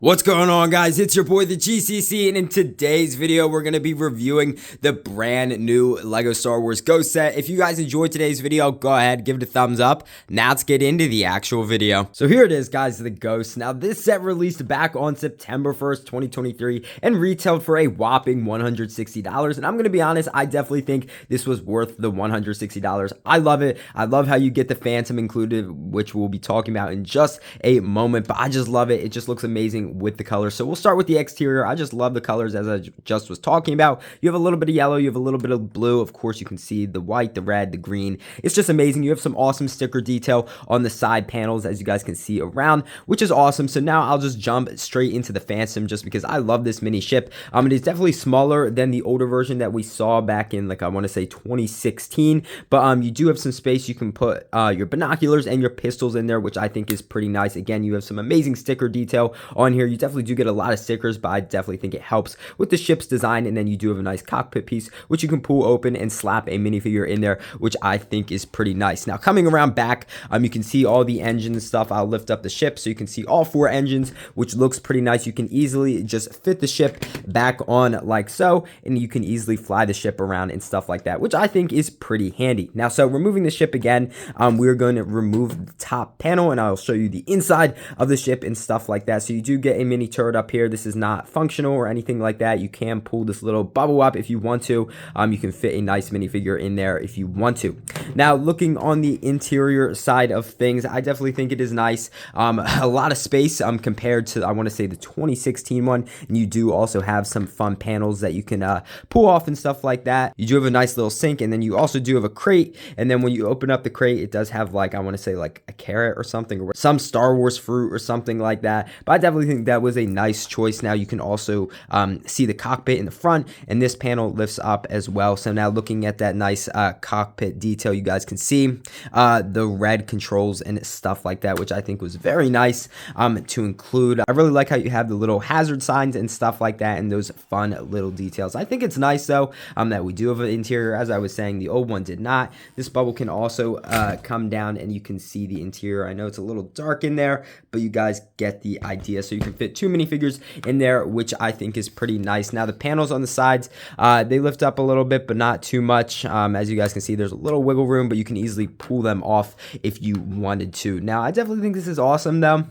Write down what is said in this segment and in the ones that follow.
What's going on, guys? It's your boy the GCC, and in today's video we're going to be reviewing the brand new LEGO Star Wars Ghost set. If you guys enjoyed today's video, go ahead, give it a thumbs up. Now let's get into the actual video. So here it is, guys, the Ghost. Now this set released back on September 1st, 2023 and retailed for a whopping $160, and I'm going to be honest, I definitely think this was worth the $160. I love it. I love how you get the Phantom included, which we'll be talking about in just a moment, but I just love it. It just looks amazing with the colors. So we'll start with the exterior. I just love the colors, as I just was talking about. You have a little bit of yellow, you have a little bit of blue. Of course, you can see the white, the red, the green. It's just amazing. You have some awesome sticker detail on the side panels, as you guys can see around, which is awesome. So now I'll just jump straight into the Phantom, just because I love this mini ship. It is definitely smaller than the older version that we saw back in, like, I want to say 2016, but you do have some space. You can put your binoculars and your pistols in there, which I think is pretty nice. Again, you have some amazing sticker detail on here. You definitely do get a lot of stickers, but I definitely think it helps with the ship's design. And then you do have a nice cockpit piece, which you can pull open and slap a minifigure in there, which I think is pretty nice. Now, coming around back, you can see all the engines and stuff. I'll lift up the ship so you can see all 4 engines, which looks pretty nice. You can easily just fit the ship back on like so, and you can easily fly the ship around and stuff like that, which I think is pretty handy. Now, so removing the ship again, we're going to remove the top panel, and I'll show you the inside of the ship and stuff like that. So you do get a mini turret up here. This is not functional or anything like that. You can pull this little bubble up if you want to. You can fit a nice minifigure in there if you want to. Now, looking on the interior side of things, I definitely think it is nice. A lot of space compared to, I want to say, the 2016 one. And you do also have some fun panels that you can pull off and stuff like that. You do have a nice little sink, and then you also do have a crate. And then when you open up the crate, it does have, like, I want to say, like a carrot or something, or some Star Wars fruit or something like that. But I definitely think that was a nice choice. Now you can also see the cockpit in the front, and this panel lifts up as well. So now looking at that nice cockpit detail, you guys can see the red controls and stuff like that, which I think was very nice to include. I really like how you have the little hazard signs and stuff like that, and those fun little details. I think it's nice though that we do have an interior. As I was saying, the old one did not. This bubble can also come down, and you can see the interior. I know it's a little dark in there, but you guys get the idea. So you can fit 2 minifigures in there, which I think is pretty nice. Now the panels on the sides, they lift up a little bit, but not too much. As you guys can see, there's a little wiggle room, but you can easily pull them off if you wanted to. Now, I definitely think this is awesome though.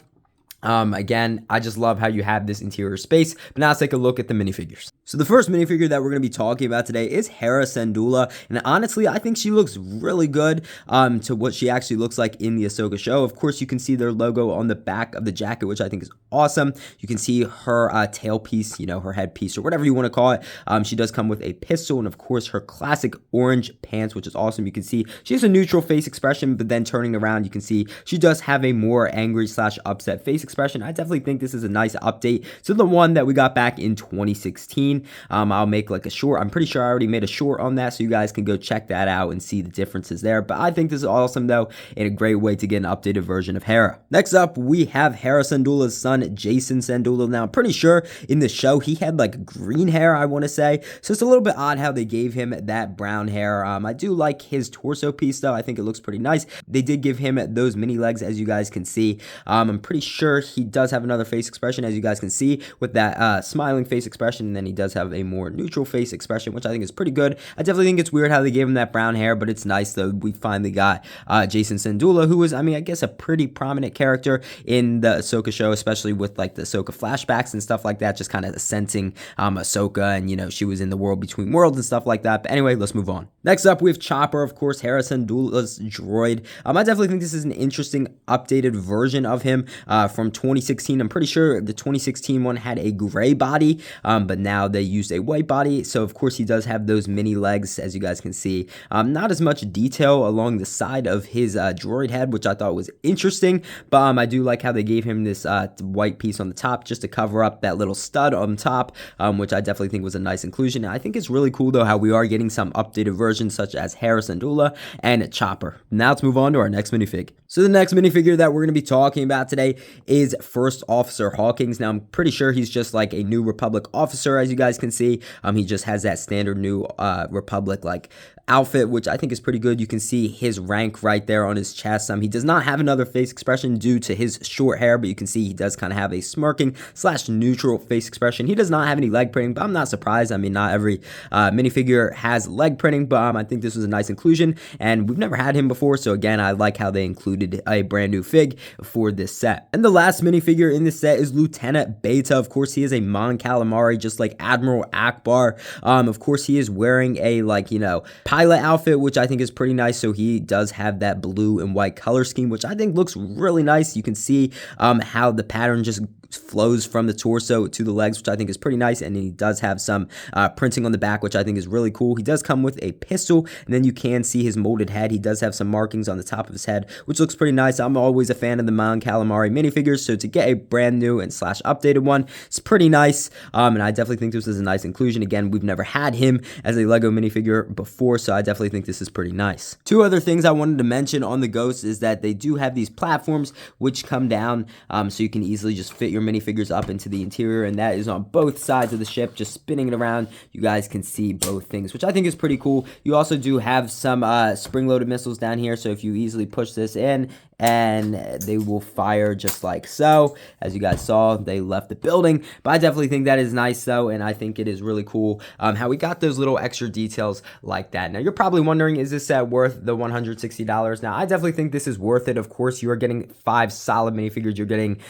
Again, I just love how you have this interior space. But now let's take a look at the minifigures. So the first minifigure that we're going to be talking about today is Hera Syndulla, and honestly, I think she looks really good to what she actually looks like in the Ahsoka show. Of course, you can see their logo on the back of the jacket, which I think is awesome. You can see her tailpiece, you know, her headpiece, or whatever you want to call it. She does come with a pistol, and of course, her classic orange pants, which is awesome. You can see she has a neutral face expression, but then turning around, you can see she does have a more angry / upset face expression. I definitely think this is a nice update to the one that we got back in 2016. I'll make like a short. I'm pretty sure I already made a short on that, so you guys can go check that out and see the differences there. But I think this is awesome though, and a great way to get an updated version of Hera. Next up, we have Hera Syndulla's son, Jacen Syndulla. Now, I'm pretty sure in the show he had like green hair, I want to say. So it's a little bit odd how they gave him that brown hair. I do like his torso piece though. I think it looks pretty nice. They did give him those mini legs, as you guys can see. I'm pretty sure he does have another face expression, as you guys can see, with that smiling face expression, and then he does have a more neutral face expression, which I think is pretty good. I definitely think it's weird how they gave him that brown hair, but it's nice though. We finally got Jacen Syndulla, who was, I mean, I guess a pretty prominent character in the Ahsoka show, especially with like the Ahsoka flashbacks and stuff like that, just kind of sensing Ahsoka, and you know, she was in the world between worlds and stuff like that. But anyway, let's move on. Next up, we have Chopper, of course, Hera Syndulla's droid. I definitely think this is an interesting updated version of him from 2016. I'm pretty sure the 2016 one had a gray body, but now they used a white body. So of course he does have those mini legs, as you guys can see. Not as much detail along the side of his droid head, which I thought was interesting, but I do like how they gave him this white piece on the top just to cover up that little stud on top, which I definitely think was a nice inclusion. And I think it's really cool though how we are getting some updated versions such as Hera Syndulla and Chopper. Now let's move on to our next minifig. So the next minifigure that we're going to be talking about today is First Officer Hawkins. Now, I'm pretty sure he's just like a New Republic officer, as you guys can see. He just has that standard New Republic like outfit, which I think is pretty good. You can see his rank right there on his chest. He does not have another face expression due to his short hair, but you can see he does kind of have a smirking / neutral face expression. He does not have any leg printing, but I'm not surprised. I mean, not every minifigure has leg printing, but I think this was a nice inclusion, and we've never had him before, so again, I like how they included a brand new fig for this set. And the last minifigure in this set is Lieutenant Beta. Of course, he is a Mon Calamari, just like Admiral Akbar. Of course, he is wearing a, like, you know, pilot outfit, which I think is pretty nice. So he does have that blue and white color scheme, which I think looks really nice. You can see how the pattern just flows from the torso to the legs, which I think is pretty nice, and he does have some printing on the back, which I think is really cool. He does come with a pistol, and then you can see his molded head. He does have some markings on the top of his head, which looks pretty nice. I'm always a fan of the Mon Calamari minifigures, so to get a brand new and / updated one, it's pretty nice, and I definitely think this is a nice inclusion. Again, we've never had him as a Lego minifigure before, so I definitely think this is pretty nice. Two other things I wanted to mention on the Ghost is that they do have these platforms which come down, so you can easily just fit your minifigures up into the interior, and that is on both sides of the ship. Just spinning it around, you guys can see both things, which I think is pretty cool. You also do have some spring-loaded missiles down here, so if you easily push this in, and they will fire just like so. As you guys saw, they left the building, but I definitely think that is nice though, and I think it is really cool how we got those little extra details like that. Now you're probably wondering, is this set worth the $160? Now I definitely think this is worth it. Of course, you are getting 5 solid minifigures. You're getting 2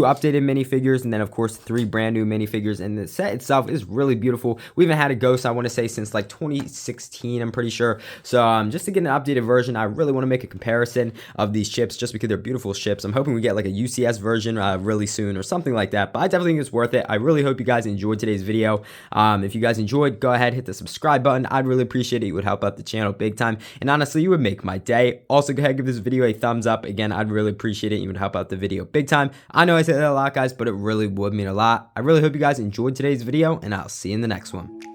updated minifigures, and then of course 3 brand new minifigures, and the set itself is really beautiful. We haven't had a Ghost, I want to say, since like 2016, I'm pretty sure. So just to get an updated version, I really want to make a comparison of these ships, just because they're beautiful ships. I'm hoping we get like a UCS version really soon or something like that, but I definitely think it's worth it. I really hope you guys enjoyed today's video. If you guys enjoyed, go ahead, hit the subscribe button. I'd really appreciate it. It would help out the channel big time, and honestly, you would make my day. Also, go ahead, give this video a thumbs up. Again, I'd really appreciate it. You would help out the video big time. I know I say that a lot, guys, but it really would mean a lot. I really hope you guys enjoyed today's video, and I'll see you in the next one.